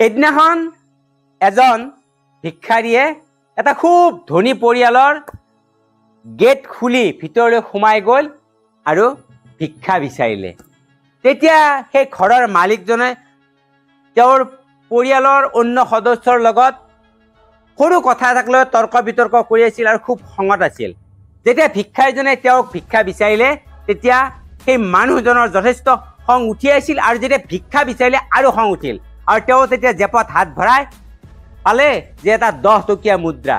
এদিনাখন এজন ভিক্ষাৰীয়ে এটা খুব ধনী পৰিয়ালৰ গেট খুলি ভিতৰলৈ সোমাই গ'ল আৰু ভিক্ষা বিচাৰিলে। তেতিয়া সেই ঘৰৰ মালিকজনে তেওঁৰ পৰিয়ালৰ অন্য সদস্যৰ লগত সৰু কথা এটাক লৈ তৰ্ক বিতৰ্ক কৰি আছিল আৰু খুব খঙত আছিল। যেতিয়া ভিক্ষাৰীজনে তেওঁক ভিক্ষা বিচাৰিলে তেতিয়া সেই মানুহজনৰ যথেষ্ট খং উঠি আছিল আৰু যেতিয়া ভিক্ষা বিচাৰিলে আৰু খং উঠিল আৰু তেওঁ তেতিয়া জেপত হাত ভৰাই পালে যে এটা 10 টকীয়া মুদ্ৰা।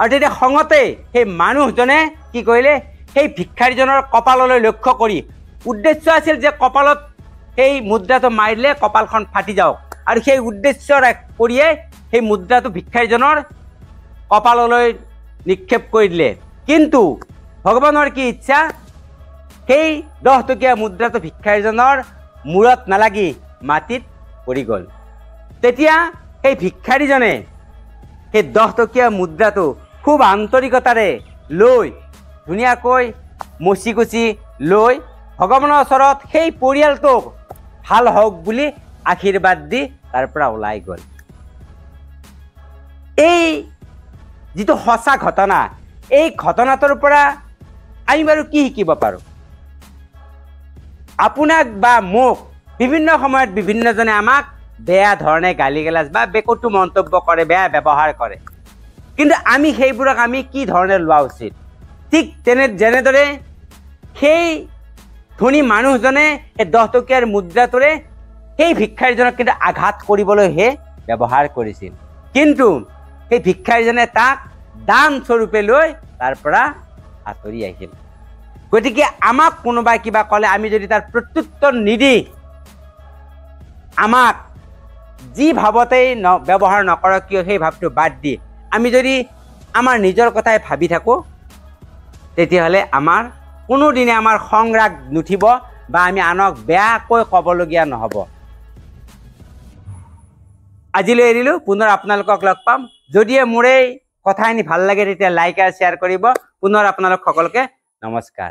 আৰু তেতিয়া খঙতে সেই মানুহজনে কি কৰিলে, সেই ভিক্ষাৰীজনৰ কপাললৈ লক্ষ্য কৰি উদ্দেশ্য আছিল যে কপালত সেই মুদ্ৰাটো মাৰিলে কপালখন ফাটি যাওক, আৰু সেই উদ্দেশ্য কৰিয়ে সেই মুদ্ৰাটো ভিক্ষাৰীজনৰ কপাললৈ নিক্ষেপ কৰি দিলে। কিন্তু ভগৱানৰ কি ইচ্ছা, সেই 10 টকীয়া মুদ্ৰাটো ভিক্ষাৰীজনৰ মূৰত নালাগি মাটিত পৰি গ'ল। তেতিয়া সেই ভিক্ষাৰীজনে সেই 10 টকীয়া মুদ্ৰাটো খুব আন্তৰিকতাৰে লৈ ধুনীয়াকৈ মচি কুচি লৈ ভগৱানৰ ওচৰত সেই পৰিয়ালটোক ভাল হওক বুলি আশীৰ্বাদ দি তাৰ পৰা ওলাই গ'ল। এই যিটো সঁচা ঘটনা, এই ঘটনাটোৰ পৰা আমি বাৰু কি শিকিব পাৰোঁ? আপোনাক বা মোক বিভিন্ন সময়ত বিভিন্নজনে আমাক বেয়া ধৰণে গালি গালাজ বা বেকটু মন্তব্য কৰে, বেয়া ব্যৱহাৰ কৰে, কিন্তু আমি সেইবোৰক আমি কি ধৰণে লোৱা উচিত? ঠিক যেনেদৰে সেই ধনী মানুহজনে সেই 10 টকীয়াৰ মুদ্ৰাটোৰে সেই ভিক্ষাৰীজনক কিন্তু আঘাত কৰিবলৈহে ব্যৱহাৰ কৰিছিল, কিন্তু সেই ভিক্ষাৰীজনে তাক দান স্বৰূপে লৈ তাৰ পৰা আঁতৰি আহিল। গতিকে আমাক কোনোবাই কিবা ক'লে আমি যদি তাৰ প্ৰত্যুত্তৰ নিদি আমাক যি ভাৱতেই ব্যৱহাৰ নকৰক কিয় সেই ভাৱটো বাদ দি আমি যদি আমাৰ নিজৰ কথাই ভাবি থাকোঁ, তেতিয়াহ'লে আমাৰ কোনোদিনে আমাৰ খং ৰাগ নুঠিব বা আমি আনক বেয়াকৈ ক'বলগীয়া নহ'ব। আজিলৈ এৰিলোঁ, পুনৰ আপোনালোকক লগ পাম। যদিহে মোৰ এই কথাখিনি ভাল লাগে তেতিয়া লাইক আৰু শ্বেয়াৰ কৰিব। পুনৰ আপোনালোক সকলোকে নমস্কাৰ।